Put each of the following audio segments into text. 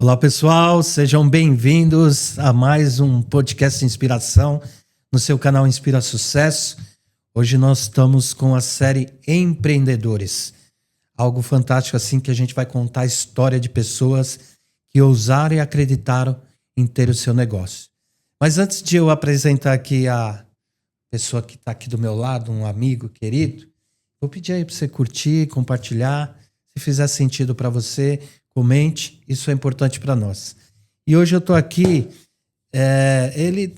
Olá pessoal, sejam bem-vindos a mais um podcast de inspiração no seu canal Inspira Sucesso. Hoje nós estamos com a série Empreendedores. Algo fantástico assim que a gente vai contar a história de pessoas que ousaram e acreditaram em ter o seu negócio. Mas antes de eu apresentar aqui a pessoa que está aqui do meu lado, um amigo querido, vou pedir aí para você curtir, compartilhar. Se fizer sentido para você, comente, isso é importante para nós. E hoje eu estou aqui, ele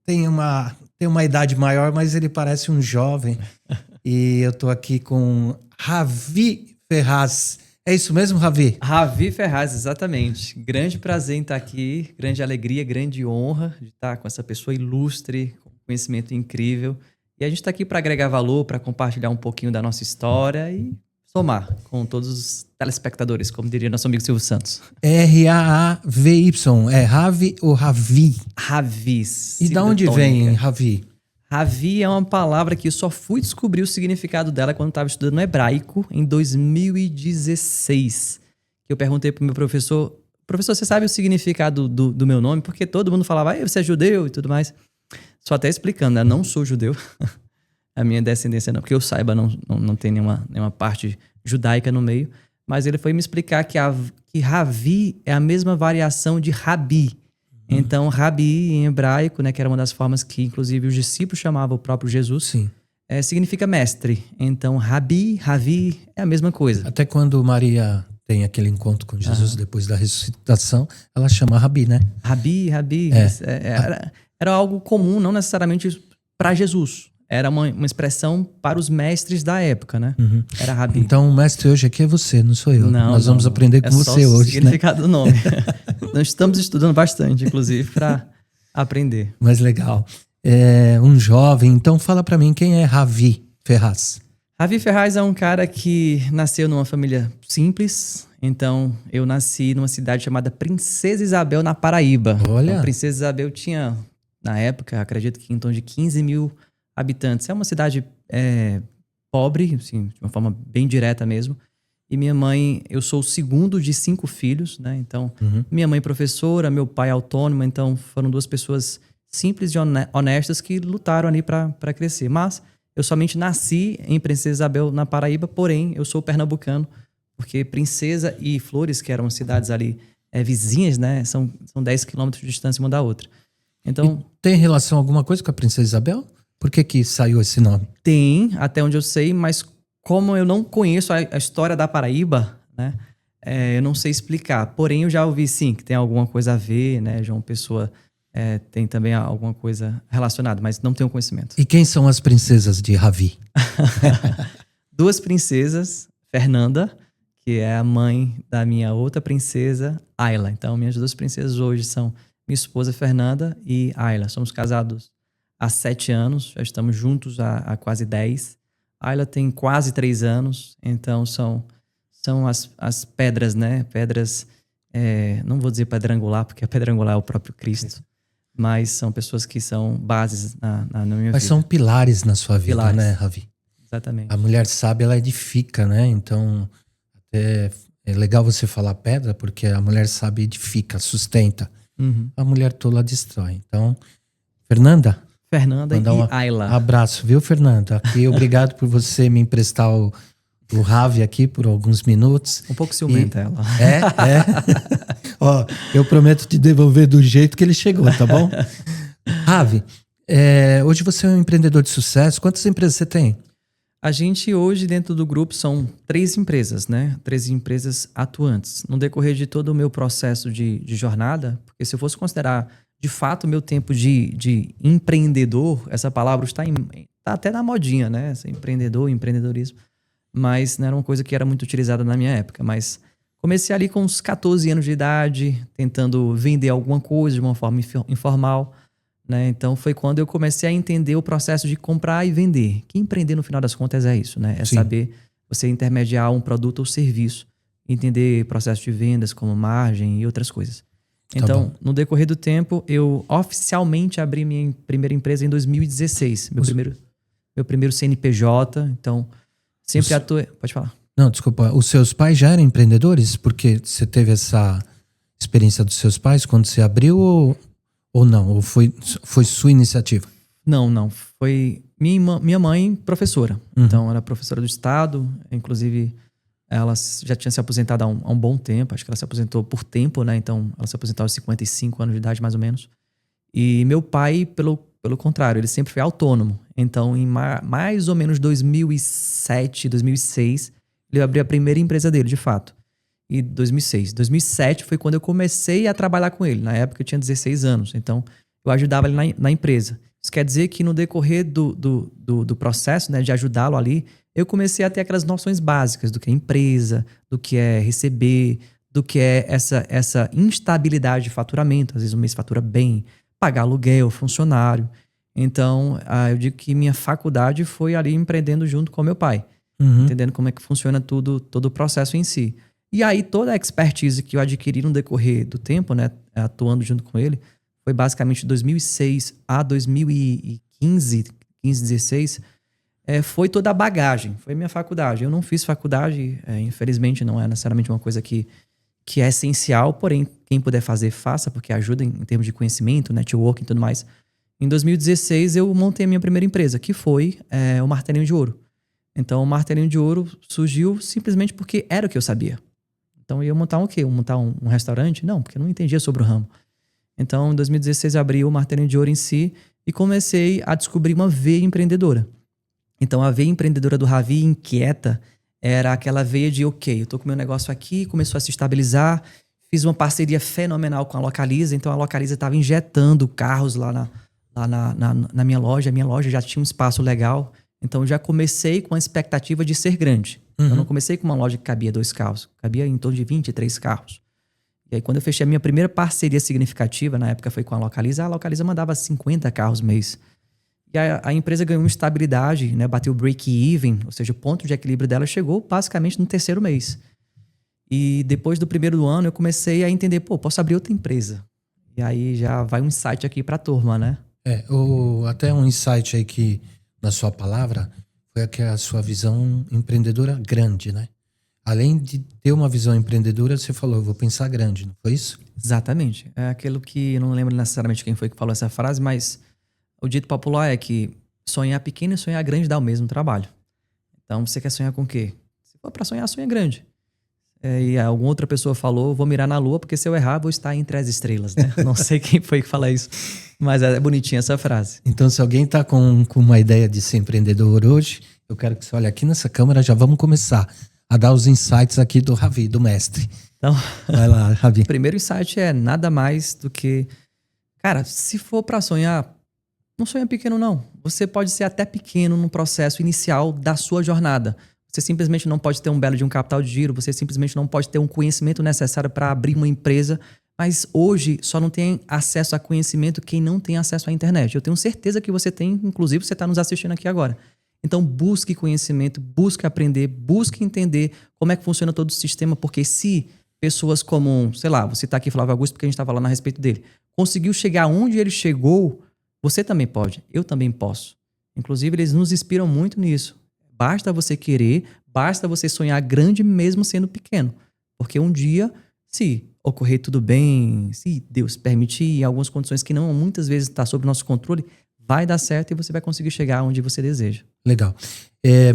tem uma idade maior, mas ele parece um jovem. E eu estou aqui com Ravi Ferraz. É isso mesmo, Ravi? Ravi Ferraz, exatamente. Grande prazer em estar aqui, grande alegria, grande honra de estar com essa pessoa ilustre, com conhecimento incrível. E a gente está aqui para agregar valor, para compartilhar um pouquinho da nossa história e somar com todos os telespectadores, como diria nosso amigo Silvio Santos. R-A-A-V-Y. É Ravi ou Ravi? Ravis. E da onde vem Ravi? Ravi é uma palavra que eu só fui descobrir o significado dela quando estava estudando hebraico em 2016. Eu perguntei para o meu professor, você sabe o significado do meu nome? Porque todo mundo falava, você é judeu e tudo mais. Só até explicando, né? Não sou judeu. A minha descendência não, porque eu saiba, não tem nenhuma parte judaica no meio. Mas ele foi me explicar que Ravi é a mesma variação de Rabi. Então, Rabi em hebraico, né, que era uma das formas que, inclusive, os discípulos chamavam o próprio Jesus, Sim. Significa mestre. Então, Rabi, Ravi é a mesma coisa. Até quando Maria tem aquele encontro com Jesus depois da ressuscitação, ela chama Rabi, né? Rabi. Era algo comum, não necessariamente para Jesus. Era uma expressão para os mestres da época, né? Uhum. Era Rabi. Então o mestre hoje aqui é você, não sou eu. Não, Nós vamos aprender com você o hoje, significado né? do nome. Nós estamos estudando bastante, inclusive, para aprender. Mas legal. Um jovem, então fala para mim, quem é Ravi Ferraz? Ravi Ferraz é um cara que nasceu numa família simples. Então, eu nasci numa cidade chamada Princesa Isabel, na Paraíba. Olha! Então, Princesa Isabel tinha, na época, acredito que em torno de 15 mil habitantes. É uma cidade pobre, assim, de uma forma bem direta mesmo. E minha mãe, eu sou o segundo de 5 filhos, né? Então, minha mãe professora, meu pai autônomo. Então, foram 2 pessoas simples e honestas que lutaram ali para crescer. Mas eu somente nasci em Princesa Isabel, na Paraíba, porém, eu sou pernambucano, porque Princesa e Flores, que eram cidades ali vizinhas, né? São 10 quilômetros de distância uma da outra. Então, e tem relação alguma coisa com a Princesa Isabel? Por que saiu esse nome? Tem, até onde eu sei, mas como eu não conheço a história da Paraíba, né? Eu não sei explicar. Porém, eu já ouvi sim que tem alguma coisa a ver, né? João Pessoa tem também alguma coisa relacionada, mas não tenho conhecimento. E quem são as princesas de Ravi? 2 princesas, Fernanda, que é a mãe da minha outra princesa, Ayla. Então, minhas 2 princesas hoje são minha esposa Fernanda e Ayla. Somos casados há 7 anos, já estamos juntos há quase 10. Ayla tem quase 3 anos, então são as pedras, né? Pedras, não vou dizer pedra angular, porque a pedra angular é o próprio Cristo, mas são pessoas que são bases na minha vida. Mas são pilares na sua vida, Pilares. né, Ravi? Exatamente. A mulher sábia, ela edifica, né? Então, é legal você falar pedra, porque a mulher sábia edifica, sustenta. A mulher tola destrói. Então, Fernanda E Ayla. Abraço, viu, Fernanda? Aqui, obrigado por você me emprestar o Ravi aqui por alguns minutos. Um pouco ciumenta ela. Ó, eu prometo te devolver do jeito que ele chegou, tá bom? Ravi, hoje você é um empreendedor de sucesso. Quantas empresas você tem? A gente hoje, dentro do grupo, são 3 empresas, né? 3 empresas atuantes. No decorrer de todo o meu processo de jornada, porque se eu fosse considerar de fato o meu tempo de empreendedor, essa palavra está até na modinha, né? Empreendedor, empreendedorismo. Mas não era uma coisa que era muito utilizada na minha época. Mas comecei ali com uns 14 anos de idade, tentando vender alguma coisa de uma forma informal, né? Então foi quando eu comecei a entender o processo de comprar e vender. Que empreender, no final das contas, é isso, né? É Sim. saber você intermediar um produto ou serviço, entender processo de vendas como margem e outras coisas. Então, no decorrer do tempo, eu oficialmente abri minha primeira empresa em 2016. Meu primeiro CNPJ. Então, sempre atuei... Pode falar. Não, desculpa. Os seus pais já eram empreendedores? Porque você teve essa experiência dos seus pais quando você abriu ou não? Ou foi sua iniciativa? Não, não. Foi minha mãe, professora. Uhum. Então, era professora do estado. Inclusive, ela já tinha se aposentado há um bom tempo. Acho que ela se aposentou por tempo, né? Então, ela se aposentou aos 55 anos de idade, mais ou menos. E meu pai, pelo contrário, ele sempre foi autônomo. Então, em mais ou menos 2007, 2006, ele abriu a primeira empresa dele, de fato. E 2006. 2007 foi quando eu comecei a trabalhar com ele. Na época eu tinha 16 anos. Então, eu ajudava ele na empresa. Isso quer dizer que no decorrer do processo, né, de ajudá-lo ali, eu comecei a ter aquelas noções básicas do que é empresa, do que é receber, do que é essa instabilidade de faturamento. Às vezes um mês fatura bem, pagar aluguel, funcionário. Então, eu digo que minha faculdade foi ali empreendendo junto com meu pai. Uhum. Entendendo como é que funciona todo o processo em si. E aí toda a expertise que eu adquiri no decorrer do tempo, né, atuando junto com ele, foi basicamente de 2006 a 2015, 16, foi toda a bagagem, foi minha faculdade. Eu não fiz faculdade, infelizmente não é necessariamente uma coisa que é essencial, porém quem puder fazer, faça, porque ajuda em termos de conhecimento, networking e tudo mais. Em 2016 eu montei a minha primeira empresa, que foi o Martelinho de Ouro. Então o Martelinho de Ouro surgiu simplesmente porque era o que eu sabia. Então eu ia montar o quê? Eu ia montar um restaurante? Não, porque eu não entendia sobre o ramo. Então, em 2016, eu abri o Martelinho de Ouro em si e comecei a descobrir uma veia empreendedora. Então, a veia empreendedora do Ravi inquieta era aquela veia de, ok, eu tô com o meu negócio aqui, começou a se estabilizar, fiz uma parceria fenomenal com a Localiza, então a Localiza estava injetando carros lá na minha loja. A minha loja já tinha um espaço legal, então eu já comecei com a expectativa de ser grande. Uhum. Eu não comecei com uma loja que cabia 2 carros, cabia em torno de 23 carros. E aí, quando eu fechei a minha primeira parceria significativa, na época foi com a Localiza mandava 50 carros mês. E a empresa ganhou uma estabilidade, né? Bateu o break-even, ou seja, o ponto de equilíbrio dela chegou basicamente no 3º mês. E depois do primeiro ano, eu comecei a entender, posso abrir outra empresa. E aí já vai um insight aqui pra turma, né? Até um insight aí que, na sua palavra, foi que a sua visão empreendedora grande, né? Além de ter uma visão empreendedora, você falou, eu vou pensar grande, não foi isso? Exatamente. É aquilo que eu não lembro necessariamente quem foi que falou essa frase, mas o dito popular é que sonhar pequeno e sonhar grande dá o mesmo trabalho. Então, você quer sonhar com o quê? Se for pra sonhar, sonha grande. E alguma outra pessoa falou, vou mirar na lua, porque se eu errar, vou estar entre as estrelas, né? Não sei quem foi que fala isso, mas é bonitinha essa frase. Então, se alguém tá com uma ideia de ser empreendedor hoje, eu quero que você olhe aqui nessa câmera, já vamos começar a dar os insights aqui do Ravi, do mestre. Então, vai lá, Ravi. O primeiro insight é nada mais do que, cara, se for pra sonhar, não sonha pequeno não. Você pode ser até pequeno no processo inicial da sua jornada. Você simplesmente não pode ter um belo de um capital de giro, você simplesmente não pode ter um conhecimento necessário para abrir uma empresa, mas hoje só não tem acesso a conhecimento quem não tem acesso à internet. Eu tenho certeza que você tem, inclusive você está nos assistindo aqui agora. Então busque conhecimento, busque aprender, busque entender como é que funciona todo o sistema, porque se pessoas como, sei lá, você está aqui Flávio Augusto porque a gente está falando a respeito dele, conseguiu chegar onde ele chegou, você também pode, eu também posso. Inclusive eles nos inspiram muito nisso. Basta você querer, basta você sonhar grande mesmo sendo pequeno. Porque um dia, se ocorrer tudo bem, se Deus permitir, em algumas condições que não muitas vezes está sob nosso controle, vai dar certo e você vai conseguir chegar onde você deseja. Legal.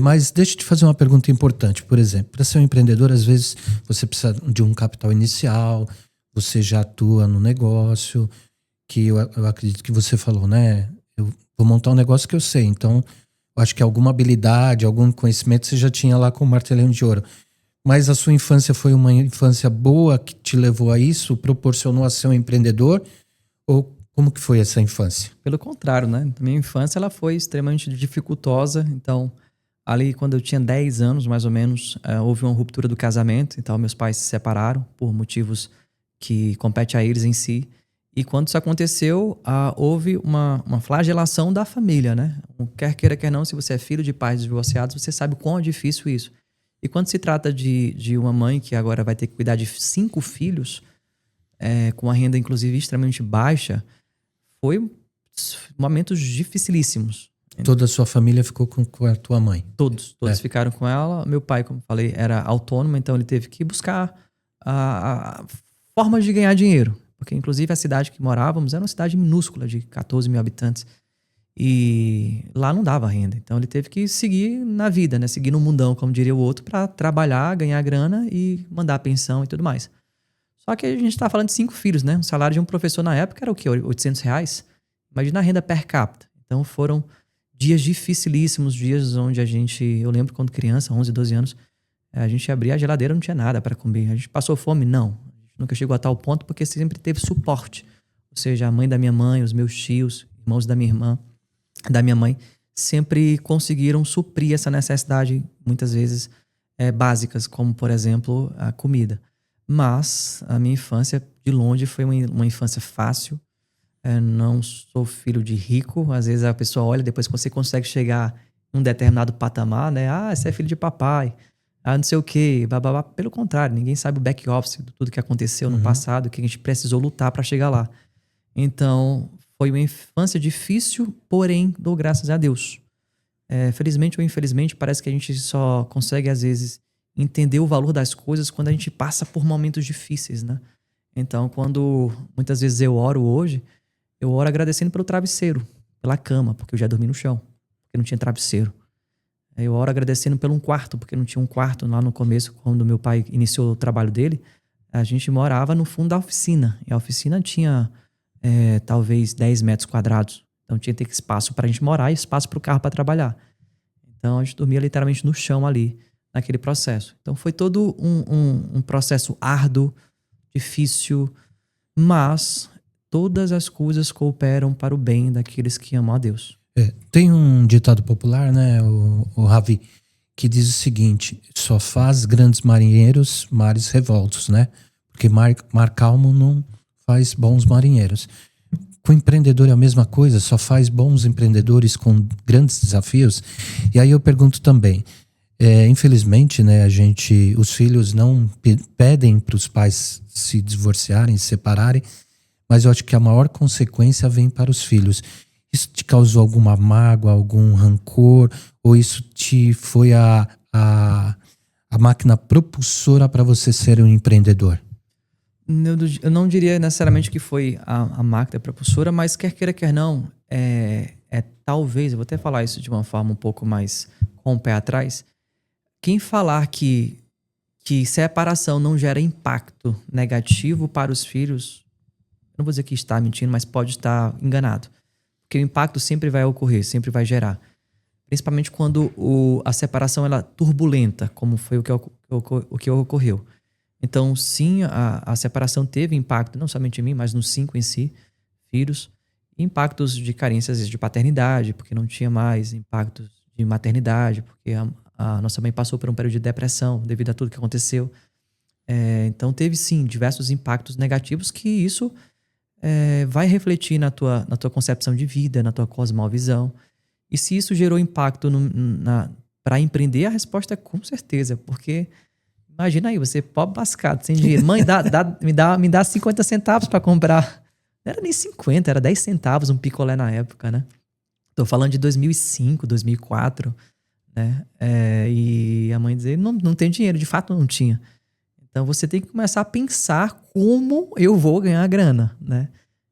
Mas deixa eu te fazer uma pergunta importante. Por exemplo, para ser um empreendedor, às vezes você precisa de um capital inicial, você já atua no negócio, que eu acredito que você falou, né? Eu vou montar um negócio que eu sei, então eu acho que alguma habilidade, algum conhecimento você já tinha lá com o Martelinho de Ouro. Mas a sua infância foi uma infância boa que te levou a isso? Proporcionou a ser um empreendedor? Ou como que foi essa infância? Pelo contrário, né? Minha infância ela foi extremamente dificultosa. Então, ali quando eu tinha 10 anos, mais ou menos, houve uma ruptura do casamento. Então, meus pais se separaram por motivos que competem a eles em si. E quando isso aconteceu, houve uma flagelação da família, né? Quer queira, quer não, se você é filho de pais divorciados, você sabe o quão é difícil isso. E quando se trata de uma mãe que agora vai ter que cuidar de 5 filhos, com uma renda inclusive extremamente baixa, foi momentos dificilíssimos. Toda a sua família ficou com a tua mãe? Todos ficaram com ela. Meu pai, como falei, era autônomo, então ele teve que buscar a formas de ganhar dinheiro. Porque, inclusive, a cidade que morávamos era uma cidade minúscula, de 14 mil habitantes. E lá não dava renda. Então ele teve que seguir na vida, né? Seguir no mundão, como diria o outro, para trabalhar, ganhar grana e mandar a pensão e tudo mais. Só que a gente tá falando de 5 filhos, né? O salário de um professor na época era o quê? R$800? Imagina a renda per capita. Então foram dias dificilíssimos, dias onde eu lembro quando criança, 11, 12 anos, a gente abria a geladeira, não tinha nada para comer. A gente passou fome? Não. A gente nunca chegou a tal ponto porque sempre teve suporte. Ou seja, a mãe da minha mãe, os meus tios, irmãos da minha irmã, da minha mãe, sempre conseguiram suprir essa necessidade, muitas vezes básicas, como, por exemplo, a comida. Mas a minha infância, de longe, foi uma infância fácil. Não sou filho de rico. Às vezes a pessoa olha, depois que você consegue chegar em um determinado patamar, né? Ah, você é filho de papai. Ah, não sei o quê. Bababá. Pelo contrário, ninguém sabe o back-office de tudo que aconteceu no passado, que a gente precisou lutar para chegar lá. Então, foi uma infância difícil, porém, dou graças a Deus. Felizmente ou infelizmente, parece que a gente só consegue, às vezes, entender o valor das coisas quando a gente passa por momentos difíceis, né? Então, quando muitas vezes eu oro hoje, eu oro agradecendo pelo travesseiro, pela cama, porque eu já dormi no chão, porque não tinha travesseiro. Eu oro agradecendo pelo um quarto, porque não tinha um quarto lá no começo, quando meu pai iniciou o trabalho dele. A gente morava no fundo da oficina, e a oficina tinha talvez 10 metros quadrados. Então tinha que ter espaço para a gente morar e espaço para o carro para trabalhar. Então a gente dormia literalmente no chão ali, naquele processo. Então foi todo um processo árduo, difícil, mas todas as coisas cooperam para o bem daqueles que amam a Deus. Tem um ditado popular, né, o Ravi, que diz o seguinte: só faz grandes marinheiros mares revoltos, né? Porque mar calmo não faz bons marinheiros. Com o empreendedor é a mesma coisa, só faz bons empreendedores com grandes desafios. E aí eu pergunto também, infelizmente, né, os filhos não pedem para os pais se divorciarem, se separarem, mas eu acho que a maior consequência vem para os filhos. Isso te causou alguma mágoa, algum rancor, ou isso foi a máquina propulsora para você ser um empreendedor? Eu não diria necessariamente que foi a máquina propulsora, mas quer queira, quer não, talvez, eu vou até falar isso de uma forma um pouco mais com o pé atrás, quem falar que separação não gera impacto negativo para os filhos, não vou dizer que está mentindo, mas pode estar enganado. Porque o impacto sempre vai ocorrer, sempre vai gerar. Principalmente quando a separação ela é turbulenta, como foi o que ocorreu. Então, sim, a separação teve impacto, não somente em mim, mas nos 5 em si, filhos. Impactos de carências de paternidade, porque não tinha mais. Impactos de maternidade, porque a nossa mãe passou por um período de depressão devido a tudo que aconteceu. Então, teve, sim, diversos impactos negativos que isso vai refletir na tua concepção de vida, na tua cosmovisão. E se isso gerou impacto para empreender, a resposta é com certeza, porque imagina aí, você pobre lascado, sem dinheiro. Mãe, me dá 50 centavos para comprar. Não era nem 50, era 10 centavos um picolé na época, né? Tô falando de 2005, 2004, né? E a mãe dizer, não tem dinheiro, de fato não tinha. Então você tem que começar a pensar como eu vou ganhar grana, né?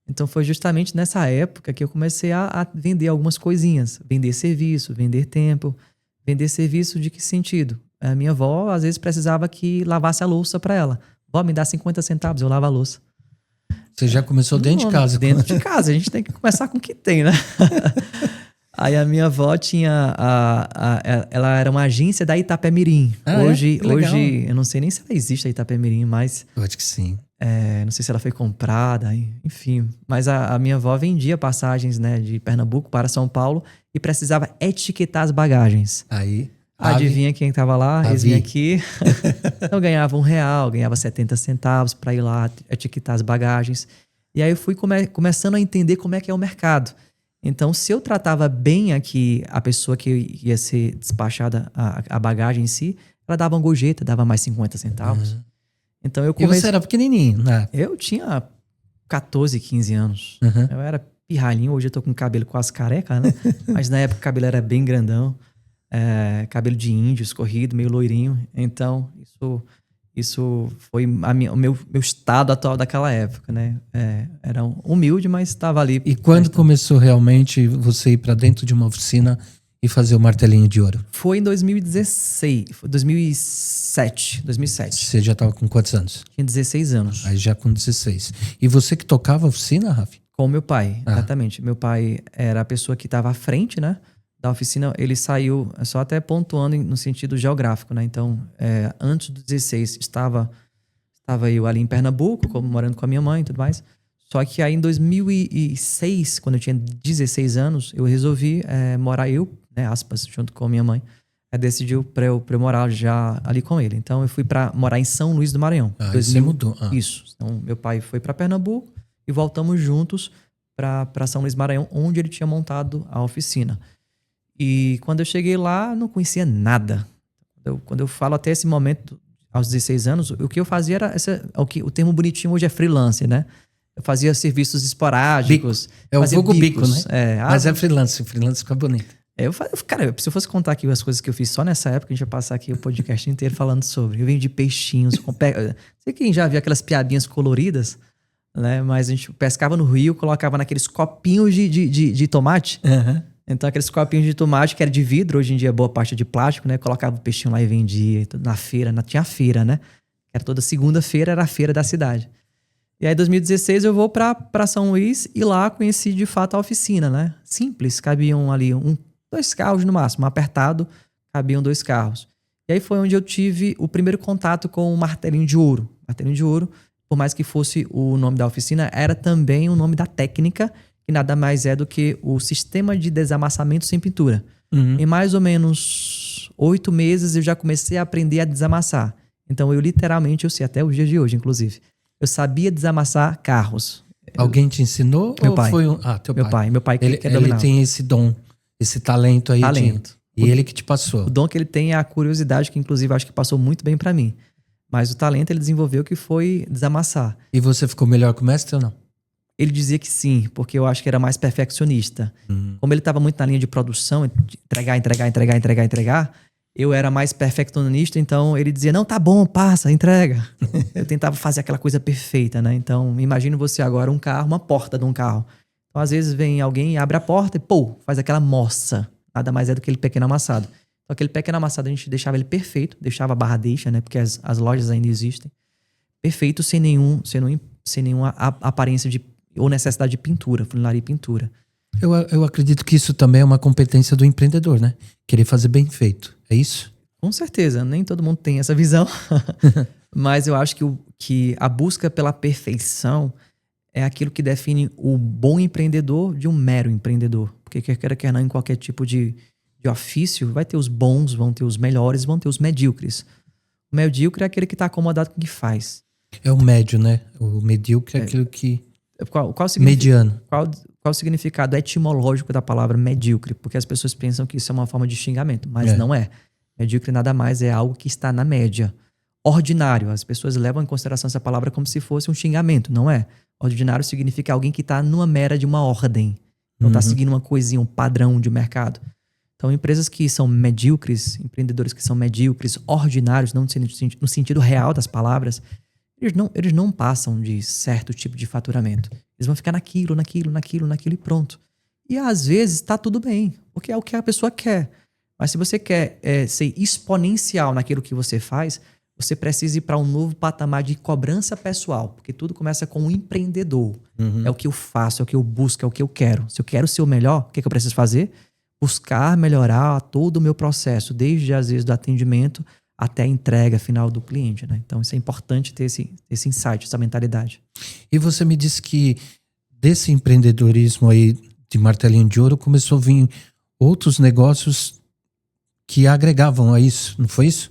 Então foi justamente nessa época que eu comecei a vender algumas coisinhas. Vender serviço, vender tempo. Vender serviço de que sentido? A minha avó às vezes precisava que lavasse a louça para ela. Vó, me dá 50 centavos, eu lavo a louça. Você já começou dentro de casa. Dentro de casa, a gente tem que começar com o que tem, né? Aí a minha avó tinha, ela era uma agência da Itapemirim. Hoje eu não sei nem se ela existe a Itapemirim, mas... Eu acho que sim. Não sei se ela foi comprada, enfim. Mas a minha avó vendia passagens, né, de Pernambuco para São Paulo e precisava etiquetar as bagagens. Aí... Adivinha quem estava lá? Eles vinham aqui. Então ganhava R$1, ganhava 70 centavos para ir lá etiquetar as bagagens. E aí eu fui começando a entender como é que é o mercado. Então, se eu tratava bem aqui a pessoa que ia ser despachada, a bagagem em si, ela dava uma gorjeta, dava mais 50 centavos. Uhum. Então eu E você era pequenininho, né? Eu tinha 14, 15 anos. Uhum. Eu era pirralhinho. Hoje eu tô com cabelo quase careca, né? Mas na época o cabelo era bem grandão. Cabelo de índio, escorrido, meio loirinho. Então, isso foi o meu estado atual daquela época, né? Era humilde, mas estava ali. E quando começou realmente você ir para dentro de uma oficina e fazer o martelinho de ouro? Foi em 2016, foi 2007. Você já estava com quantos anos? Tinha 16 anos. Aí já com 16. E você que tocava a oficina, Rafi? Com meu pai, exatamente. Meu pai era a pessoa que estava à frente, né, da oficina. Ele saiu, só até pontuando no sentido geográfico, né? Então, antes dos 16, estava eu ali em Pernambuco, morando com a minha mãe e tudo mais. Só que aí em 2006, quando eu tinha 16 anos, eu resolvi morar né, aspas, junto com a minha mãe. Decidiu pra eu morar já ali com ele. Então eu fui para morar em São Luís do Maranhão. Você mudou. Isso. Então meu pai foi para Pernambuco e voltamos juntos para São Luís do Maranhão, onde ele tinha montado a oficina. E quando eu cheguei lá, não conhecia nada. Quando eu falo até esse momento, aos 16 anos, o que eu fazia era o termo bonitinho hoje é freelance, né? Eu fazia serviços esporádicos. É o vulgo bico, né? Mas é freelance fica bonito. Cara, se eu fosse contar aqui as coisas que eu fiz só nessa época, a gente ia passar aqui o podcast inteiro falando sobre. Eu vendi peixinhos. Sei quem já viu aquelas piabinhas coloridas, né? Mas a gente pescava no rio, colocava naqueles copinhos de tomate. Uhum. Então, aqueles copinhos de tomate que era de vidro, hoje em dia boa parte é de plástico, né? Colocava o peixinho lá e vendia. Na feira, tinha a feira, né? Era toda segunda-feira, era a feira da cidade. E aí, em 2016, eu vou para São Luís e lá conheci de fato a oficina, né? Simples, cabiam ali 2 carros no máximo, apertado, cabiam 2 carros. E aí foi onde eu tive o primeiro contato com o martelinho de ouro. Martelinho de ouro, por mais que fosse o nome da oficina, era também o nome da técnica, que nada mais é do que o sistema de desamassamento sem pintura. Uhum. Em mais ou menos 8 meses eu já comecei a aprender a desamassar. Então eu sei até os dias de hoje, inclusive. Eu sabia desamassar carros. Alguém te ensinou? Meu pai. Foi teu pai. Meu pai que ele tem esse dom, esse talento aí. E ele que te passou. O dom que ele tem é a curiosidade, que inclusive acho que passou muito bem pra mim. Mas o talento ele desenvolveu que foi desamassar. E você ficou melhor que o mestre ou não? Ele dizia que sim, porque eu acho que era mais perfeccionista. Como ele estava muito na linha de produção, de entregar, eu era mais perfeccionista, então ele dizia, não, tá bom, passa, entrega. Eu tentava fazer aquela coisa perfeita, né? Então, imagine você agora um carro, uma porta de um carro. Então, às vezes vem alguém, abre a porta e, faz aquela moça. Nada mais é do que aquele pequeno amassado. Então, aquele pequeno amassado, a gente deixava ele perfeito, deixava a barra deixa, né? Porque as lojas ainda existem. Perfeito, sem nenhuma aparência ou necessidade de pintura, funilaria e pintura. Eu acredito que isso também é uma competência do empreendedor, né? Querer fazer bem feito. É isso? Com certeza. Nem todo mundo tem essa visão. Mas eu acho que a busca pela perfeição é aquilo que define o bom empreendedor de um mero empreendedor. Porque quer não, em qualquer tipo de ofício, vai ter os bons, vão ter os melhores, vão ter os medíocres. O medíocre é aquele que está acomodado com o que faz. É o médio, né? O medíocre é aquilo que... Qual mediano. Qual o significado etimológico da palavra medíocre? Porque as pessoas pensam que isso é uma forma de xingamento, mas não é. Medíocre nada mais é algo que está na média. Ordinário, as pessoas levam em consideração essa palavra como se fosse um xingamento, não é? Ordinário significa alguém que está numa mera de uma ordem. Não está seguindo uma coisinha, um padrão de mercado. Então, empresas que são medíocres, empreendedores que são medíocres, ordinários, não no sentido real das palavras, eles não passam de certo tipo de faturamento. Eles vão ficar naquilo e pronto. E às vezes tá tudo bem, porque é o que a pessoa quer. Mas se você quer ser exponencial naquilo que você faz, você precisa ir para um novo patamar de cobrança pessoal, porque tudo começa com um empreendedor. É o que eu faço, é o que eu busco, é o que eu quero. Se eu quero ser o melhor, o que eu preciso fazer? Buscar melhorar todo o meu processo, desde às vezes do atendimento até a entrega final do cliente, né? Então isso é importante ter esse insight, essa mentalidade. E você me disse que desse empreendedorismo aí de martelinho de ouro começou a vir outros negócios que agregavam a isso, não foi isso?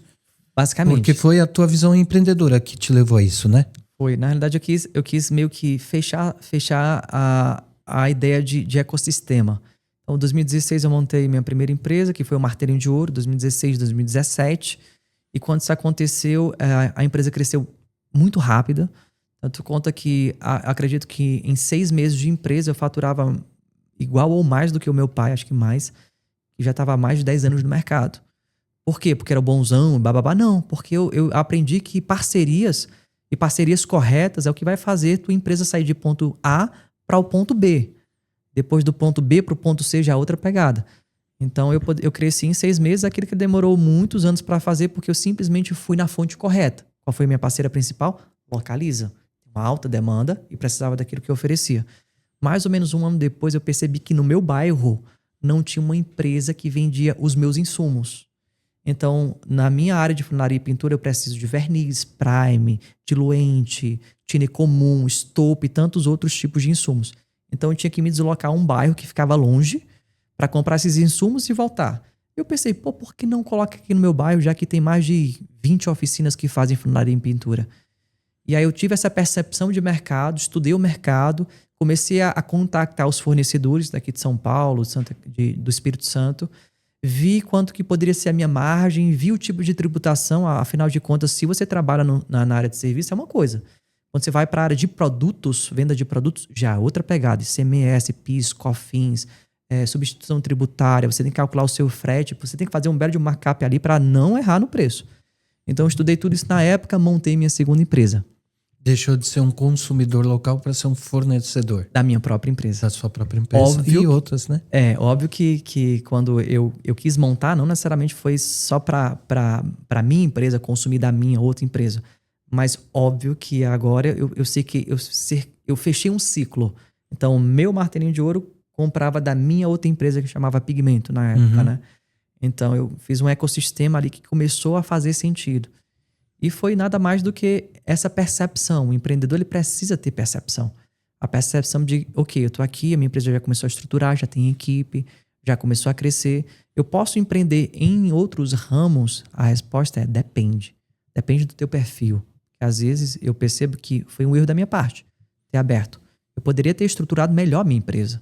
Basicamente. Porque foi a tua visão empreendedora que te levou a isso, né? Foi. Na realidade, eu quis meio que fechar a ideia de ecossistema. Então, em 2016 eu montei minha primeira empresa, que foi o Martelinho de Ouro, 2016, 2017. E quando isso aconteceu, a empresa cresceu muito rápida. Tanto conta que acredito que em 6 meses de empresa eu faturava igual ou mais do que o meu pai, acho que mais, que já estava há mais de 10 anos no mercado. Por quê? Porque era bonzão, bababá? Não, porque eu aprendi que parcerias e parcerias corretas é o que vai fazer tua empresa sair de ponto A para o ponto B. Depois do ponto B para o ponto C já é outra pegada. Então eu cresci em 6 meses, aquilo que demorou muitos anos para fazer, porque eu simplesmente fui na fonte correta. Qual foi a minha parceira principal? Localiza. Uma alta demanda e precisava daquilo que eu oferecia. Mais ou menos um ano depois eu percebi que no meu bairro não tinha uma empresa que vendia os meus insumos. Então, na minha área de funilaria e pintura, eu preciso de verniz, prime, diluente, tine comum, estope e tantos outros tipos de insumos. Então, eu tinha que me deslocar a um bairro que ficava longe para comprar esses insumos e voltar. Eu pensei, por que não coloca aqui no meu bairro, já que tem mais de 20 oficinas que fazem funilaria e pintura? E aí eu tive essa percepção de mercado, estudei o mercado, comecei a contactar os fornecedores daqui de São Paulo, do Espírito Santo, vi quanto que poderia ser a minha margem, vi o tipo de tributação, afinal de contas, se você trabalha na área de serviço, é uma coisa. Quando você vai para a área de produtos, venda de produtos, já é outra pegada. ICMS, PIS, COFINS, substituição tributária, você tem que calcular o seu frete, você tem que fazer um belo de markup ali para não errar no preço. Então, eu estudei tudo isso na época, montei minha segunda empresa. Deixou de ser um consumidor local para ser um fornecedor. Da minha própria empresa. Da sua própria empresa. Óbvio, e outras, né? Óbvio que quando eu quis montar, não necessariamente foi só para minha empresa consumir da minha outra empresa. Mas óbvio que agora eu sei que eu fechei um ciclo. Então, o meu martelinho de ouro comprava da minha outra empresa que chamava Pigmento na época, né? Então, eu fiz um ecossistema ali que começou a fazer sentido. E foi nada mais do que essa percepção. O empreendedor ele precisa ter percepção. A percepção de, ok, eu estou aqui, a minha empresa já começou a estruturar, já tem equipe, já começou a crescer. Eu posso empreender em outros ramos? A resposta é depende. Depende do teu perfil. Às vezes eu percebo que foi um erro da minha parte ter aberto. Eu poderia ter estruturado melhor a minha empresa.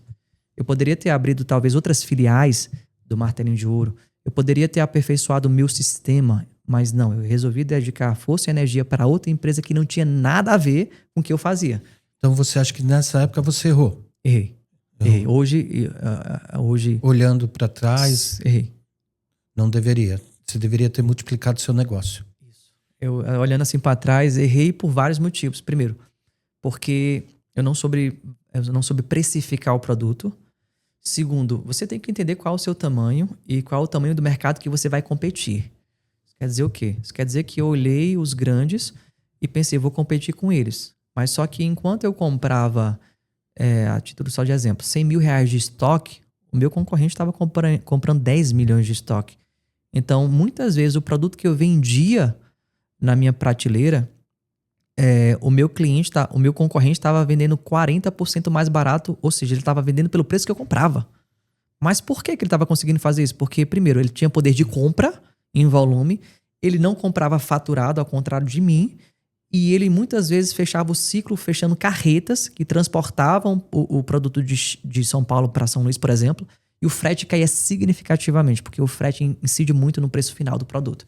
Eu poderia ter abrido talvez outras filiais do Martelinho de Ouro. Eu poderia ter aperfeiçoado o meu sistema. Mas não, eu resolvi dedicar força e energia para outra empresa que não tinha nada a ver com o que eu fazia. Então você acha que nessa época você errou? Errei. Hoje... Olhando para trás... Errei. Não deveria. Você deveria ter multiplicado seu negócio. Isso. Eu, olhando assim para trás, errei por vários motivos. Primeiro, porque eu não soube precificar o produto. Segundo, você tem que entender qual é o seu tamanho e qual é o tamanho do mercado que você vai competir. Quer dizer o quê? Isso quer dizer que eu olhei os grandes e pensei, vou competir com eles. Mas só que enquanto eu comprava, a título só de exemplo, 100 mil reais de estoque, o meu concorrente estava comprando 10 milhões de estoque. Então, muitas vezes, o produto que eu vendia na minha prateleira, o meu concorrente estava vendendo 40% mais barato, ou seja, ele estava vendendo pelo preço que eu comprava. Mas por que ele estava conseguindo fazer isso? Porque, primeiro, ele tinha poder de compra em volume, ele não comprava faturado, ao contrário de mim, e ele muitas vezes fechava o ciclo fechando carretas que transportavam o produto de São Paulo para São Luís, por exemplo, e o frete caía significativamente, porque o frete incide muito no preço final do produto.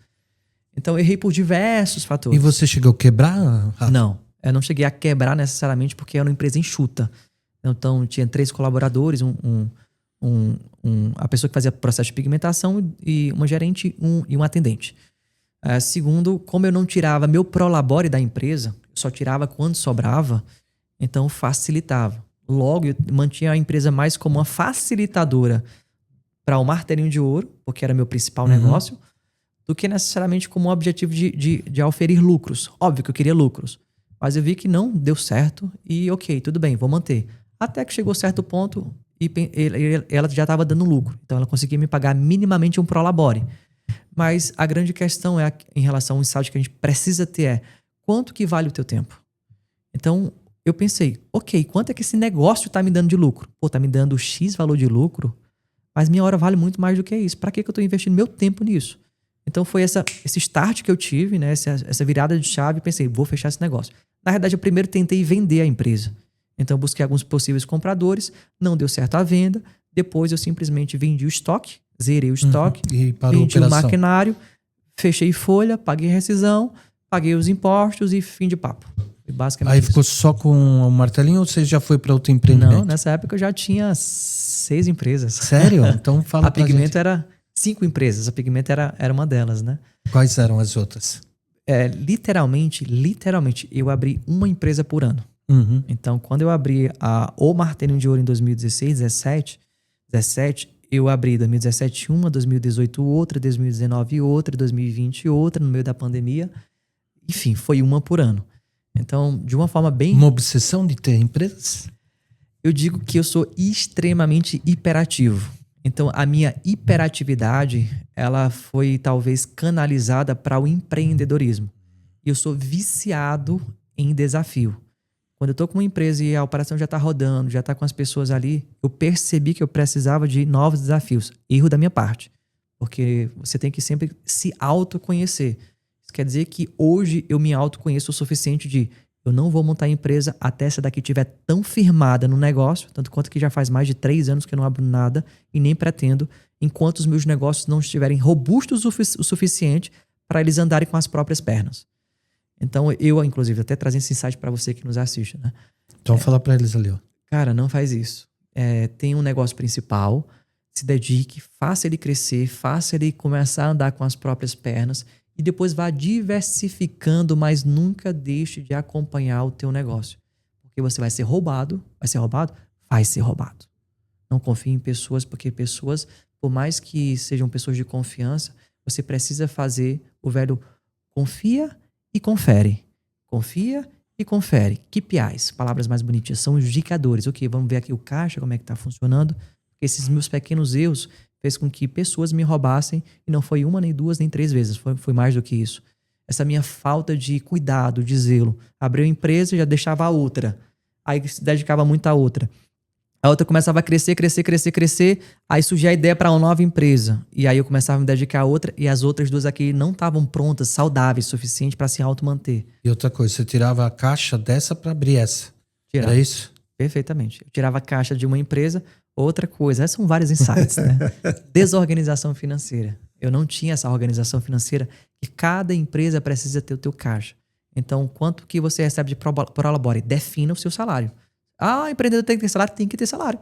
Então eu errei por diversos fatores. E você chegou a quebrar? Não, eu não cheguei a quebrar necessariamente porque era uma empresa enxuta. Então tinha 3 colaboradores, a pessoa que fazia processo de pigmentação e uma gerente e um atendente. Segundo, como eu não tirava meu prolabore da empresa, eu só tirava quando sobrava, então facilitava. Logo, eu mantinha a empresa mais como uma facilitadora para o Martelinho de Ouro, porque era meu principal negócio, do que necessariamente como um objetivo de oferir lucros. Óbvio que eu queria lucros, mas eu vi que não deu certo e ok, tudo bem, vou manter. Até que chegou certo ponto e ela já estava dando lucro. Então ela conseguia me pagar minimamente um prolabore. Mas a grande questão em relação ao insight que a gente precisa ter quanto que vale o teu tempo? Então eu pensei, ok, quanto é que esse negócio está me dando de lucro? Pô, tá me dando X valor de lucro, mas minha hora vale muito mais do que isso. Para que eu estou investindo meu tempo nisso? Então foi esse start que eu tive, né? Essa virada de chave, pensei, vou fechar esse negócio. Na verdade, eu primeiro tentei vender a empresa. Então eu busquei alguns possíveis compradores, não deu certo a venda. Depois eu simplesmente vendi o estoque, zerei o estoque, vendi o maquinário, fechei folha, paguei rescisão, paguei os impostos e fim de papo. Foi basicamente Aí isso. ficou só com o martelinho ou você já foi para outro empreendimento? Não, nessa época eu já tinha 6 empresas. Sério? Então fala A pra Pigmento gente. era 5 empresas. A Pigmento era uma delas, né? Quais eram as outras? Literalmente, eu abri uma empresa por ano. Uhum. Então, quando eu abri o Martelinho de Ouro em 2016, 17, eu abri 2017 uma, 2018 outra, 2019 outra, 2020 outra, no meio da pandemia. Enfim, foi uma por ano. Então, de uma forma bem... Uma obsessão de ter empresas? Eu digo que eu sou extremamente hiperativo. Então, a minha hiperatividade, ela foi talvez canalizada para o empreendedorismo. E eu sou viciado em desafio. Quando eu tô com uma empresa e a operação já está rodando, já está com as pessoas ali, eu percebi que eu precisava de novos desafios. Erro da minha parte. Porque você tem que sempre se autoconhecer. Isso quer dizer que hoje eu me autoconheço o suficiente de eu não vou montar a empresa até essa daqui estiver tão firmada no negócio, tanto quanto que já faz mais de 3 anos que eu não abro nada e nem pretendo, enquanto os meus negócios não estiverem robustos o suficiente para eles andarem com as próprias pernas. Então eu, inclusive, até trazendo esse insight para você que nos assiste, né? Então fala para eles ali, ó. Cara, não faz isso. Tem um negócio principal, se dedique, faça ele crescer, faça ele começar a andar com as próprias pernas e depois vá diversificando, mas nunca deixe de acompanhar o teu negócio. Porque você vai ser roubado. Vai ser roubado? Vai ser roubado. Não confie em pessoas, porque pessoas, por mais que sejam pessoas de confiança, você precisa fazer o velho confia e confere. Confia e confere. KPIs, palavras mais bonitinhas, são os indicadores. Ok, vamos ver aqui o caixa, como é que está funcionando. Porque esses meus pequenos erros fez com que pessoas me roubassem e não foi uma, nem duas, nem 3 vezes. Foi mais do que isso. Essa minha falta de cuidado, de zelo. Abriu a empresa e já deixava a outra. Aí se dedicava muito à outra. A outra começava a crescer. Aí surgia a ideia para uma nova empresa. E aí eu começava a me dedicar a outra e as outras 2 aqui não estavam prontas, saudáveis, suficiente para se auto-manter. E outra coisa, você tirava a caixa dessa para abrir essa. Tirava. Era isso? Perfeitamente. Eu tirava a caixa de uma empresa. Outra coisa, essas são vários insights, né? Desorganização financeira. Eu não tinha essa organização financeira que cada empresa precisa ter o teu caixa. Então, quanto que você recebe de prolabore? Defina o seu salário. Ah, empreendedor tem que ter salário? Tem que ter salário.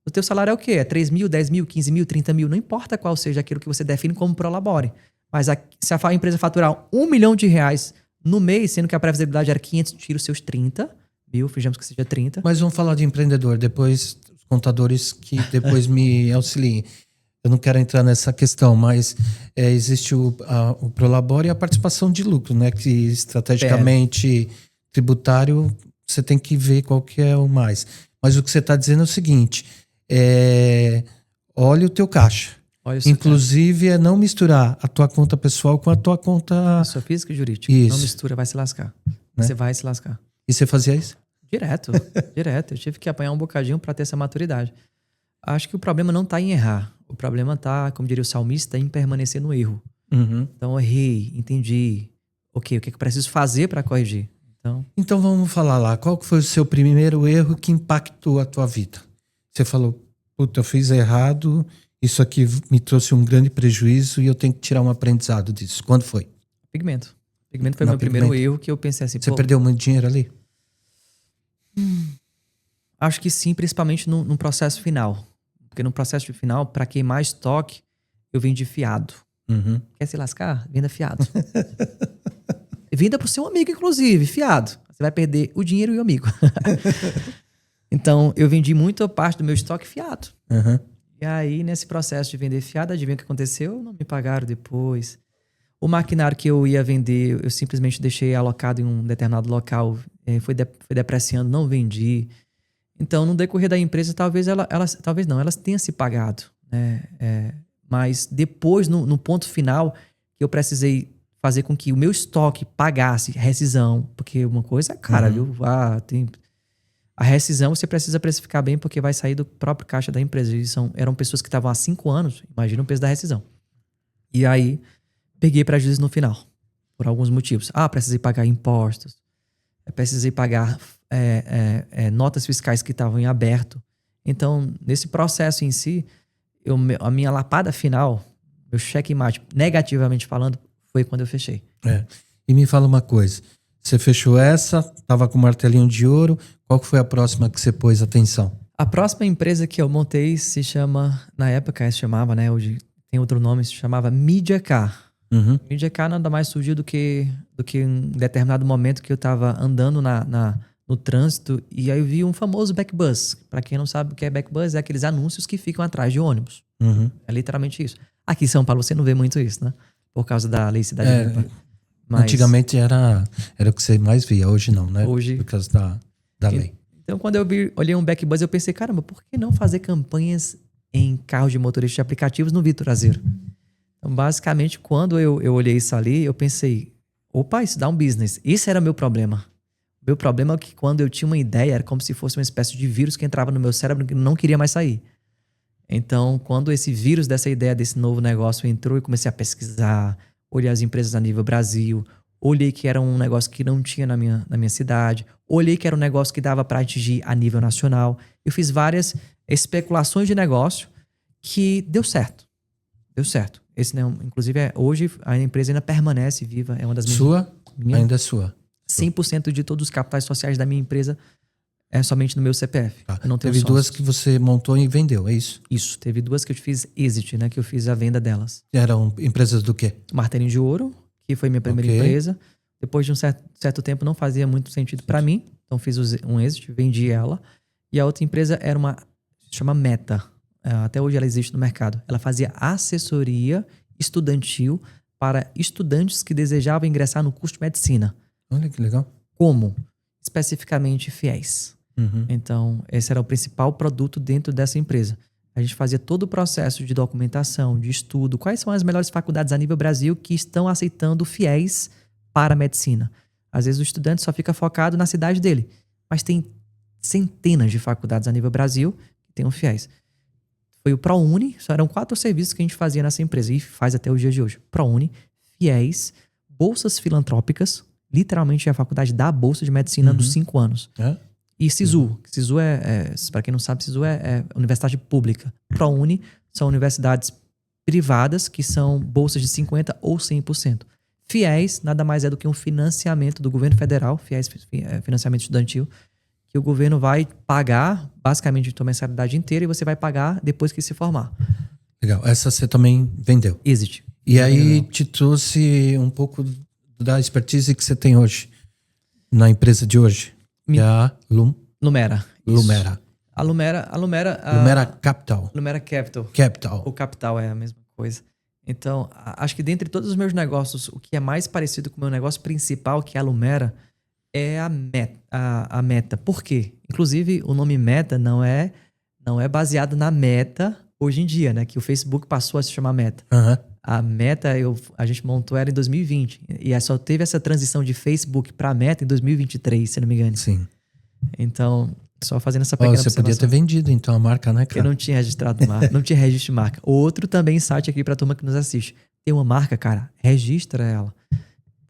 O teu salário é o quê? É 3 mil, 10 mil, 15 mil, 30 mil? Não importa qual seja aquilo que você define como prolabore. Mas se a empresa faturar R$1 milhão no mês, sendo que a previsibilidade era 500, tira os seus 30 mil, fingamos que seja 30. Mas vamos falar de empreendedor, depois os contadores que depois me auxiliem. Eu não quero entrar nessa questão, mas existe o Prolabore e a participação de lucro, né? Que estrategicamente tributário você tem que ver qual que é o mais. Mas o que você está dizendo é o seguinte, olha o teu caixa. Inclusive é não misturar a tua conta pessoal com a tua conta... Pessoa física e jurídica. Isso. Não mistura, vai se lascar. Né? Você vai se lascar. E você fazia isso? Direto. Eu tive que apanhar um bocadinho para ter essa maturidade. Acho que o problema não está em errar. O problema está, como diria o salmista, em permanecer no erro. Uhum. Então, eu errei, entendi. Ok, o que eu preciso fazer para corrigir? Então vamos falar lá. Qual que foi o seu primeiro erro que impactou a tua vida? Você falou, puta, eu fiz errado, isso aqui me trouxe um grande prejuízo e eu tenho que tirar um aprendizado disso. Quando foi? Pigmento. Pigmento foi o meu primeiro erro que eu pensei assim... Você perdeu muito dinheiro ali? Acho que sim, principalmente no processo final. Porque no processo final, para queimar estoque, eu vendi fiado. Uhum. Quer se lascar? Venda fiado. Venda pro seu amigo, inclusive, fiado. Você vai perder o dinheiro e o amigo. Então, eu vendi muita parte do meu estoque fiado. Uhum. E aí, nesse processo de vender fiado, adivinha o que aconteceu? Não me pagaram depois. O maquinário que eu ia vender, eu simplesmente deixei alocado em um determinado local. Foi depreciando, não vendi. Então, no decorrer da empresa, talvez elas tenham se pagado. Né? Mas depois, no ponto final, que eu precisei fazer com que o meu estoque pagasse rescisão. Porque uma coisa é cara, viu? A rescisão você precisa precificar bem porque vai sair do próprio caixa da empresa. Eram pessoas que estavam há 5 anos. Imagina o peso da rescisão. E aí, peguei prejuízo no final. Por alguns motivos. Precisei pagar impostos. Precisei pagar notas fiscais que estavam em aberto. Então, nesse processo em si, a minha lapada final, meu checkmate, negativamente falando, foi quando eu fechei. E me fala uma coisa. Você fechou essa, estava com o martelinho de ouro. Qual que foi a próxima que você pôs atenção? A próxima empresa que eu montei se chama, na época se chamava, né? Hoje tem outro nome, se chamava MediaCar. Uhum. MediaCar nada mais surgiu do que em determinado momento que eu estava andando no trânsito e aí eu vi um famoso backbus. Para quem não sabe o que é backbus, é aqueles anúncios que ficam atrás de ônibus. Uhum. É literalmente isso. Aqui em São Paulo você não vê muito isso, né? Por causa da lei Cidade Limpa. Mas Antigamente era o que você mais via, hoje não, né? hoje... Por causa da lei. Então, quando eu olhei um backbus, eu pensei, caramba, por que não fazer campanhas em carros de motorista de aplicativos no vidro traseiro? Então, basicamente, quando eu olhei isso ali, eu pensei, opa, isso dá um business. Esse era meu problema. O meu problema é que quando eu tinha uma ideia, era como se fosse uma espécie de vírus que entrava no meu cérebro e não queria mais sair. Então, quando esse vírus dessa ideia, desse novo negócio entrou e comecei a pesquisar, olhei as empresas a nível Brasil, olhei que era um negócio que não tinha na minha cidade, olhei que era um negócio que dava para atingir a nível nacional. Eu fiz várias especulações de negócio que deu certo. Deu certo. Esse, né, inclusive, hoje a empresa ainda permanece viva. É uma das minhas... Ainda é sua. 100% de todos os capitais sociais da minha empresa é somente no meu CPF. Tá. Eu não tenho Teve duas sócios. que você montou e vendeu, é isso? Isso. Teve duas que eu fiz exit, né? Que eu fiz a venda delas. Eram empresas do quê? Martelinho de Ouro, que foi minha primeira Ok. empresa. Depois de um certo tempo não fazia muito sentido para mim. Então fiz um exit, vendi ela. E a outra empresa era se chama Meta. Até hoje ela existe no mercado. Ela fazia assessoria estudantil para estudantes que desejavam ingressar no curso de medicina. Olha que legal. Como? Especificamente fiéis. Uhum. Então, esse era o principal produto dentro dessa empresa. A gente fazia todo o processo de documentação, de estudo. Quais são as melhores faculdades a nível Brasil que estão aceitando fiéis para a medicina? Às vezes o estudante só fica focado na cidade dele. Mas tem centenas de faculdades a nível Brasil que têm fiéis. Foi o ProUni, só eram 4 serviços que a gente fazia nessa empresa e faz até os dias de hoje. ProUni, fiéis, bolsas filantrópicas, literalmente a faculdade dá a bolsa de medicina dos 5 anos. É? E SISU. SISU para quem não sabe, SISU é universidade pública. ProUni são universidades privadas que são bolsas de 50% ou 100%. Fiéis nada mais é do que um financiamento do governo federal, fiéis financiamento estudantil, que o governo vai pagar basicamente a tua mensalidade inteira e você vai pagar depois que se formar. Legal. Essa você também vendeu. Exit. E aí te trouxe um pouco da expertise que você tem hoje na empresa de hoje. Que é a Lumera. Lumera. A Lumera... Lumera Capital. Lumera Capital. Capital. O capital é a mesma coisa. Então, acho que dentre todos os meus negócios, o que é mais parecido com o meu negócio principal, que é a Lumera, é a Meta. Por quê? Inclusive, o nome Meta não é baseado na Meta hoje em dia, né? Que o Facebook passou a se chamar Meta. Uhum. A Meta, a gente montou ela em 2020. E só teve essa transição de Facebook para Meta em 2023, se não me engano. Sim. Então, só fazendo essa pequena Você observação. podia ter vendido, então, a marca, né, cara? Eu não tinha registrado marca, não tinha registro de marca. Outro também site aqui pra turma que nos assiste. Tem uma marca, cara, registra ela.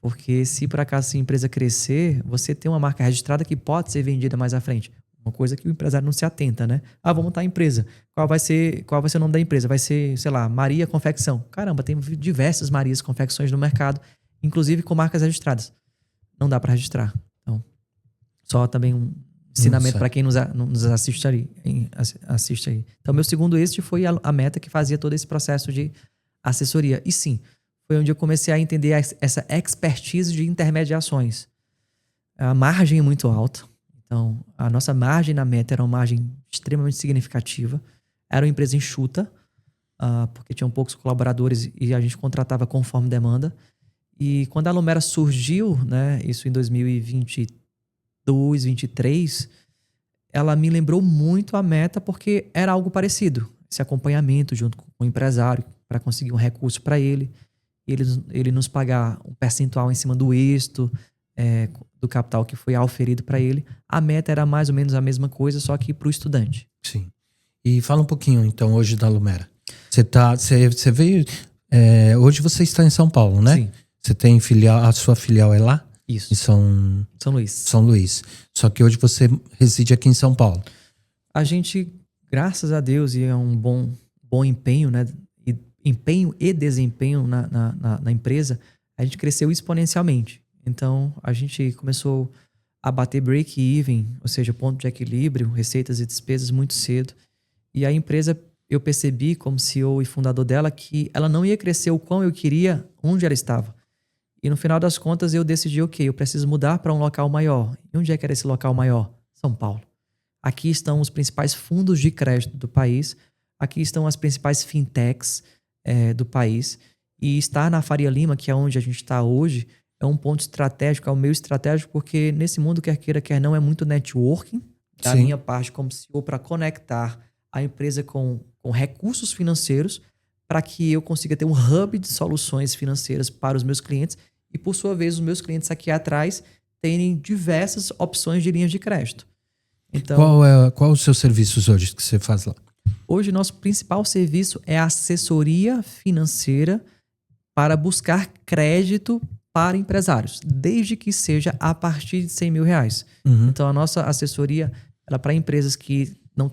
Porque se por acaso a empresa crescer, você tem uma marca registrada que pode ser vendida mais à frente. Uma coisa que o empresário não se atenta, né? Vamos montar a empresa. Qual vai ser o nome da empresa? Vai ser, sei lá, Maria Confecção. Caramba, tem diversas Marias Confecções no mercado, inclusive com marcas registradas. Não dá pra registrar. Então, só também um ensinamento para quem nos assiste aí. Então, meu segundo exit foi a Meta, que fazia todo esse processo de assessoria. E sim, foi onde eu comecei a entender essa expertise de intermediações. A margem é muito alta. Então, a nossa margem na Meta era uma margem extremamente significativa. Era uma empresa enxuta, porque tinham poucos colaboradores e a gente contratava conforme demanda. E quando a Lumera surgiu, né, isso em 2022, 2023, ela me lembrou muito a Meta porque era algo parecido. Esse acompanhamento junto com o empresário para conseguir um recurso para ele nos pagar um percentual em cima do êxito do capital que foi auferido para ele. A Meta era mais ou menos a mesma coisa, só que para o estudante. Sim. E fala um pouquinho, então, hoje da Lumera. Você veio... hoje você está em São Paulo, né? Sim. Você tem a sua filial é lá? Isso. Em São Luís. São Luís. Só que hoje você reside aqui em São Paulo. A gente, graças a Deus, e é um bom empenho, né? Empenho e desempenho na empresa, a gente cresceu exponencialmente. Então, a gente começou a bater break-even, ou seja, ponto de equilíbrio, receitas e despesas muito cedo. E a empresa, eu percebi como CEO e fundador dela que ela não ia crescer o quão eu queria onde ela estava. E no final das contas eu decidi, ok, eu preciso mudar para um local maior. E onde é que era esse local maior? São Paulo. Aqui estão os principais fundos de crédito do país, aqui estão as principais fintechs do país. E estar na Faria Lima, que é onde a gente está hoje, é um ponto estratégico, é o meio estratégico, porque nesse mundo, quer queira, quer não, é muito networking da Sim. minha parte como CEO para conectar a empresa com recursos financeiros para que eu consiga ter um hub de soluções financeiras para os meus clientes e, por sua vez, os meus clientes aqui atrás terem diversas opções de linhas de crédito. Então, Qual os seus serviços hoje que você faz lá? hoje, nosso principal serviço é a assessoria financeira para buscar crédito para empresários, desde que seja a partir de R$100.000. Uhum. Então, a nossa assessoria ela é para empresas que não...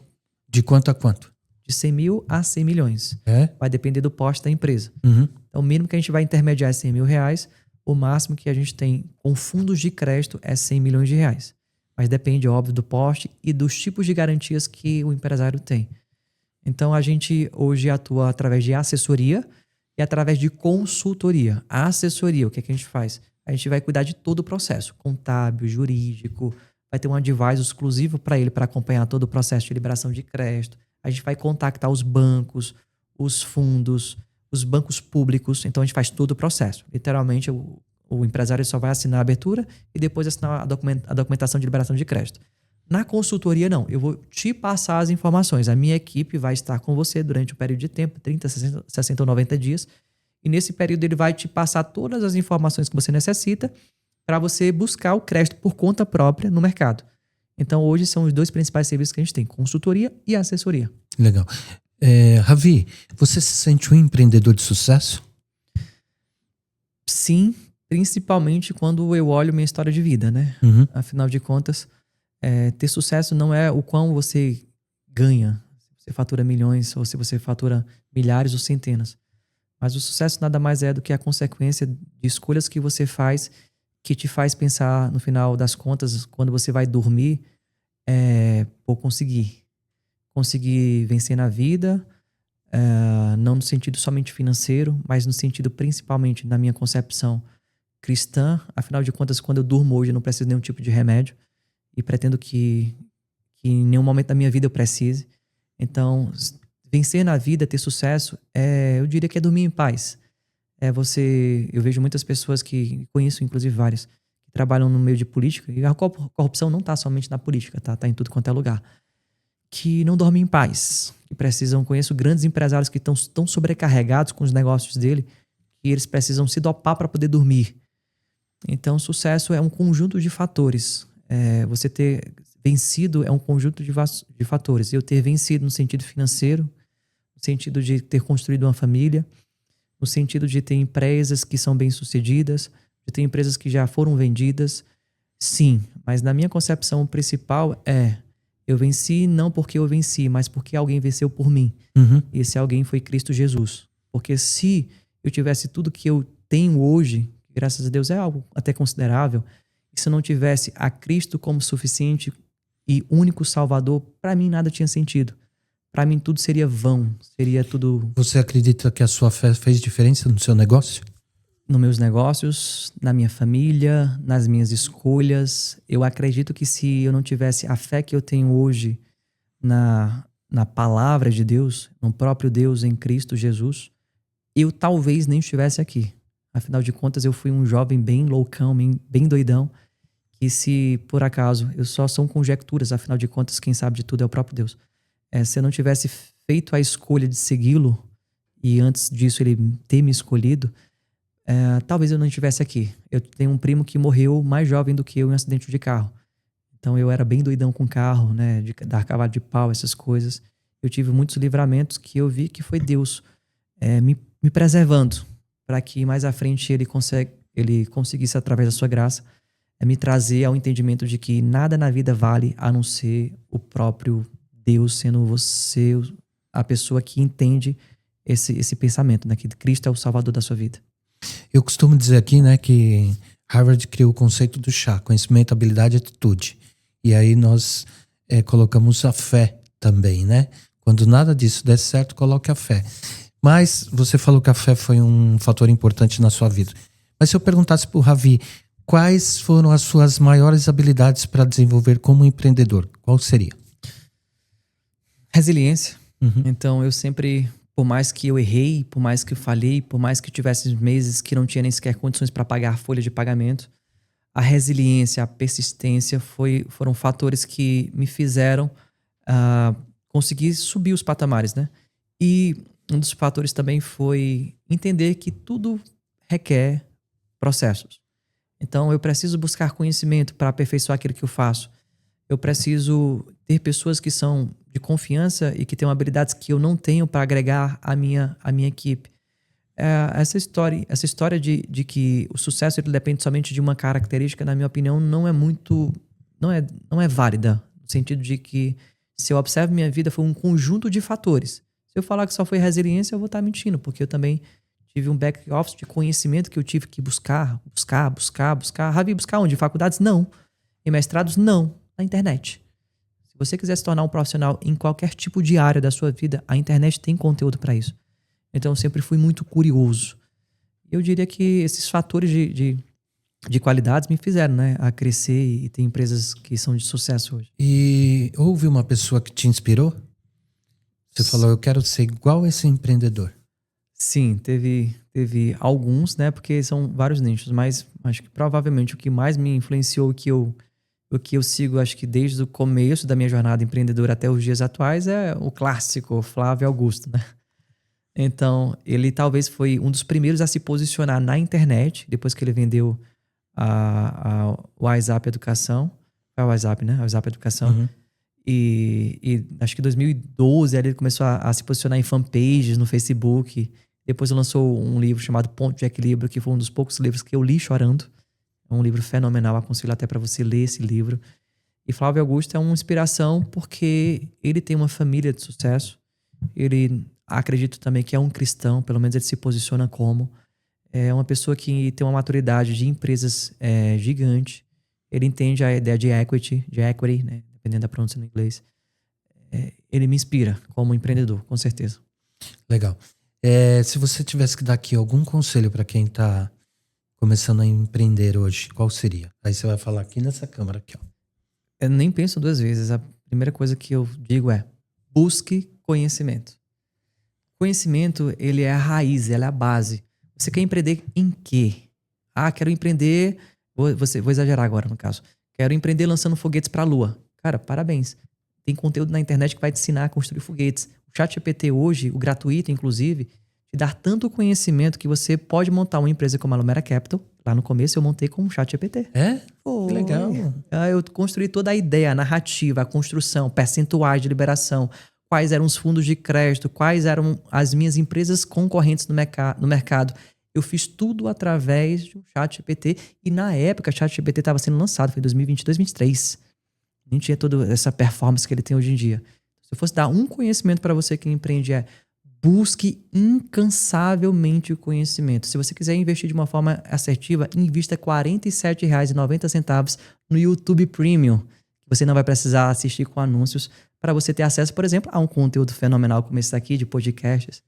De quanto a quanto? De 100 mil a 100 milhões. É? Vai depender do porte da empresa. Uhum. Então, o mínimo que a gente vai intermediar é R$100.000. O máximo que a gente tem com fundos de crédito é R$100 milhões. Mas depende, óbvio, do porte e dos tipos de garantias que o empresário tem. Então, a gente hoje atua através de assessoria e através de consultoria. A assessoria, o que é que a gente faz? A gente vai cuidar de todo o processo, contábil, jurídico, vai ter um advisor exclusivo para ele, para acompanhar todo o processo de liberação de crédito. A gente vai contactar os bancos, os fundos, os bancos públicos. Então, a gente faz todo o processo. Literalmente, o empresário só vai assinar a abertura e depois assinar a documentação de liberação de crédito. Na consultoria, não. Eu vou te passar as informações. A minha equipe vai estar com você durante um período de tempo, 30, 60 ou 90 dias. E nesse período ele vai te passar todas as informações que você necessita para você buscar o crédito por conta própria no mercado. Então, hoje são os dois principais serviços que a gente tem, consultoria e assessoria. Legal. Ravi, você se sente um empreendedor de sucesso? Sim, principalmente quando eu olho minha história de vida, né? Uhum. Afinal de contas, ter sucesso não é o quão você ganha. Você fatura milhões ou se você fatura milhares ou centenas. Mas o sucesso nada mais é do que a consequência de escolhas que você faz que te faz pensar, no final das contas, quando você vai dormir, vou conseguir vencer na vida, não no sentido somente financeiro, mas no sentido principalmente, na minha concepção, cristã. Afinal de contas, quando eu durmo hoje, eu não preciso de nenhum tipo de remédio e pretendo que em nenhum momento da minha vida eu precise. Então, vencer na vida, ter sucesso, eu diria que é dormir em paz. Eu vejo muitas pessoas que conheço, inclusive várias, que trabalham no meio de política, e a corrupção não está somente na política, tá em tudo quanto é lugar, que não dormem em paz, que precisam, conheço grandes empresários que estão tão sobrecarregados com os negócios dele, que eles precisam se dopar para poder dormir. Então, sucesso é um conjunto de fatores. Você ter vencido é um conjunto de fatores. Eu ter vencido no sentido financeiro, no sentido de ter construído uma família, no sentido de ter empresas que são bem-sucedidas, de ter empresas que já foram vendidas. Sim, mas na minha concepção principal eu venci não porque eu venci, mas porque alguém venceu por mim. Uhum. E esse alguém foi Cristo Jesus. Porque se eu tivesse tudo que eu tenho hoje, graças a Deus é algo até considerável, e se eu não tivesse a Cristo como suficiente e único Salvador, para mim nada tinha sentido. Para mim tudo seria vão, seria tudo... Você acredita que a sua fé fez diferença no seu negócio? Nos meus negócios, na minha família, nas minhas escolhas. Eu acredito que se eu não tivesse a fé que eu tenho hoje na palavra de Deus, no próprio Deus em Cristo Jesus, eu talvez nem estivesse aqui. Afinal de contas, eu fui um jovem bem loucão, bem doidão, que se por acaso, são conjecturas, afinal de contas, quem sabe de tudo é o próprio Deus. Se eu não tivesse feito a escolha de segui-lo, e antes disso ele ter me escolhido, talvez eu não estivesse aqui. Eu tenho um primo que morreu mais jovem do que eu em um acidente de carro. Então eu era bem doidão com carro, né, de dar cavalo de pau, essas coisas. Eu tive muitos livramentos que eu vi que foi Deus me preservando, para que mais à frente ele conseguisse, através da sua graça, me trazer ao entendimento de que nada na vida vale a não ser o próprio Deus, sendo você a pessoa que entende esse pensamento, né? Que Cristo é o Salvador da sua vida. Eu costumo dizer aqui, né, que Harvard criou o conceito do chá, conhecimento, habilidade e atitude. E aí nós colocamos a fé também, né? Quando nada disso der certo, coloque a fé. Mas você falou que a fé foi um fator importante na sua vida. Mas se eu perguntasse para o Ravi, quais foram as suas maiores habilidades para desenvolver como empreendedor? Qual seria? Resiliência. Uhum. Então eu sempre, por mais que eu errei, por mais que eu falhei, por mais que tivesse meses que não tinha nem sequer condições para pagar a folha de pagamento, a resiliência, a persistência foram fatores que me fizeram conseguir subir os patamares, né? E um dos fatores também foi entender que tudo requer processos. Então eu preciso buscar conhecimento para aperfeiçoar aquilo que eu faço. Eu preciso ter pessoas que são de confiança e que tenham habilidades que eu não tenho para agregar à minha equipe. Essa história de que o sucesso ele depende somente de uma característica, na minha opinião, não é válida. No sentido de que, se eu observo minha vida, foi um conjunto de fatores. Se eu falar que só foi resiliência, eu vou estar mentindo, porque eu também tive um back-office de conhecimento que eu tive que buscar. Ravi, buscar onde? Faculdades? Não. Em mestrados? Não. Na internet. Se você quiser se tornar um profissional em qualquer tipo de área da sua vida, a internet tem conteúdo para isso. Então eu sempre fui muito curioso. Eu diria que esses fatores de qualidades me fizeram, né, a crescer e ter empresas que são de sucesso hoje. E houve uma pessoa que te inspirou? Você falou, eu quero ser igual esse empreendedor. Sim, teve alguns, né, porque são vários nichos, mas acho que provavelmente o que mais me influenciou, o que eu sigo, acho que desde o começo da minha jornada empreendedora até os dias atuais, é o clássico Flávio Augusto, né? Então, ele talvez foi um dos primeiros a se posicionar na internet, depois que ele vendeu o WhatsApp Educação. É o WhatsApp, né? O WhatsApp Educação. Uhum. E acho que em 2012 ele começou a se posicionar em fanpages no Facebook. Depois ele lançou um livro chamado Ponto de Equilíbrio, que foi um dos poucos livros que eu li chorando. É um livro fenomenal, aconselho até para você ler esse livro. E Flávio Augusto é uma inspiração porque ele tem uma família de sucesso. Ele, acredito também que é um cristão, pelo menos ele se posiciona como. É uma pessoa que tem uma maturidade de empresas gigante. Ele entende a ideia de equity, né? Dependendo da pronúncia no inglês. Ele me inspira como empreendedor, com certeza. Legal. Se você tivesse que dar aqui algum conselho para quem está começando a empreender hoje, qual seria? Aí você vai falar aqui nessa câmera aqui, ó. Eu nem penso duas vezes. A primeira coisa que eu digo é: busque conhecimento. Conhecimento, ele é a raiz, ele é a base. Você quer empreender em quê? Quero empreender... Vou exagerar agora, no caso. Quero empreender lançando foguetes para a Lua. Cara, parabéns. Tem conteúdo na internet que vai te ensinar a construir foguetes. O ChatGPT hoje, o gratuito, inclusive, te dá tanto conhecimento que você pode montar uma empresa como a Lumera Capital. Lá no começo eu montei com o ChatGPT. Que legal. Eu construí toda a ideia, a narrativa, a construção, percentuais de liberação, quais eram os fundos de crédito, quais eram as minhas empresas concorrentes no mercado. Eu fiz tudo através de um ChatGPT. E na época, o ChatGPT estava sendo lançado, foi em 2022, 2023. Nem tinha toda essa performance que ele tem hoje em dia. Se eu fosse dar um conhecimento para você que empreende, busque incansavelmente o conhecimento. Se você quiser investir de uma forma assertiva, invista R$ 47,90 no YouTube Premium. Você não vai precisar assistir com anúncios para você ter acesso, por exemplo, a um conteúdo fenomenal como esse aqui, de podcasts.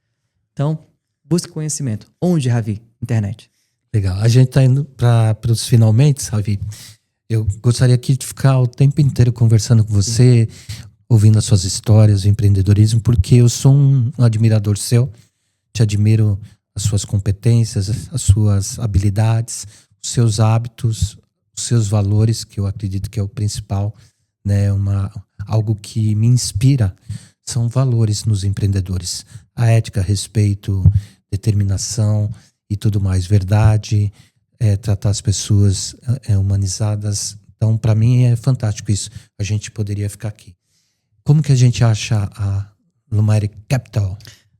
Então, busque conhecimento. Onde, Ravi? Internet. Legal. A gente está indo para os finalmente, Ravi. Eu gostaria aqui de ficar o tempo inteiro conversando com você, ouvindo as suas histórias, o empreendedorismo, porque eu sou um admirador seu. Te admiro as suas competências, as suas habilidades, os seus hábitos, os seus valores, que eu acredito que é o principal, né? Algo que me inspira são valores nos empreendedores. A ética, respeito, determinação e tudo mais. Verdade, tratar as pessoas humanizadas. Então, para mim é fantástico isso. A gente poderia ficar aqui. Como que a gente acha a Lumera Capital?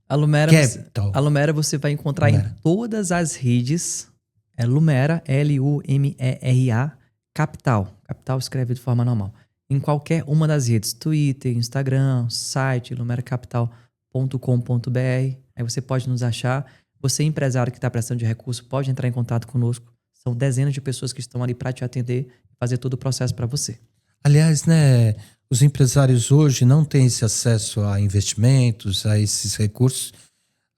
A Lumera você vai encontrar em todas as redes. É Lumera, Lumera, Capital. Capital escreve de forma normal. Em qualquer uma das redes. Twitter, Instagram, site, lumeracapital.com.br. Aí você pode nos achar. Você, empresário que está prestando de recurso, pode entrar em contato conosco. São dezenas de pessoas que estão ali para te atender e fazer todo o processo para você. Aliás, né, os empresários hoje não têm esse acesso a investimentos, a esses recursos,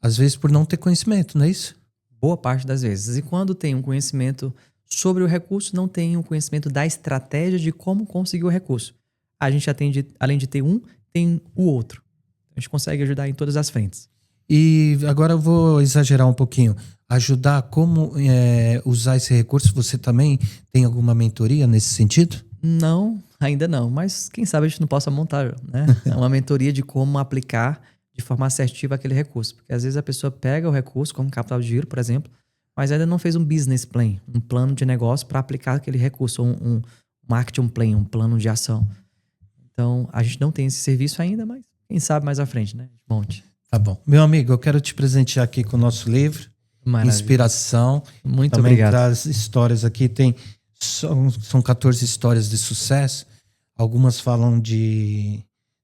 às vezes por não ter conhecimento, não é isso? Boa parte das vezes. E quando tem um conhecimento sobre o recurso, não tem um conhecimento da estratégia de como conseguir o recurso. A gente atende, além de ter um, tem o outro. A gente consegue ajudar em todas as frentes. E agora eu vou exagerar um pouquinho. Ajudar como usar esse recurso, você também tem alguma mentoria nesse sentido? Não, ainda não. Mas quem sabe a gente não possa montar, né? Uma mentoria de como aplicar de forma assertiva aquele recurso. Porque às vezes a pessoa pega o recurso, como capital de giro, por exemplo, mas ainda não fez um business plan, um plano de negócio para aplicar aquele recurso, um marketing plan, um plano de ação. Então, a gente não tem esse serviço ainda, mas quem sabe mais à frente, né? Monte. Tá bom. Meu amigo, eu quero te presentear aqui com o nosso livro, Maravilha. Inspiração. Muito Também obrigado. traz histórias aqui, são 14 histórias de sucesso. Algumas falam de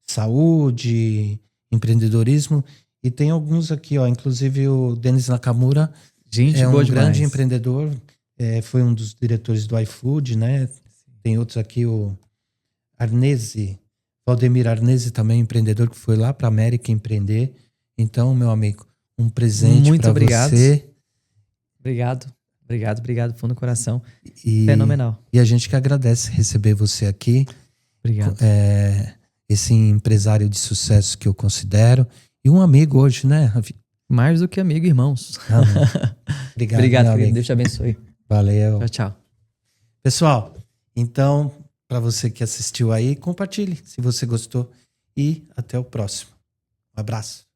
saúde, empreendedorismo, e tem alguns aqui, ó, inclusive o Denis Nakamura Gente, é um boa grande demais. empreendedor, foi um dos diretores do iFood, né? Tem outros aqui, o Arnese, Valdemir Arnese, também empreendedor que foi lá para a América empreender. Então, meu amigo, um presente Muito para obrigado. você. Obrigado, fundo do coração. E, Fenomenal. E a gente que agradece receber você aqui. Obrigado. Esse empresário de sucesso que eu considero. E um amigo hoje, né, Ravi? Mais do que amigo, irmãos. Obrigado, Obrigado, meu querido. amigo. Deus te abençoe. Valeu. Tchau, tchau. Pessoal, então, para você que assistiu aí, compartilhe se você gostou. E até o próximo. Um abraço.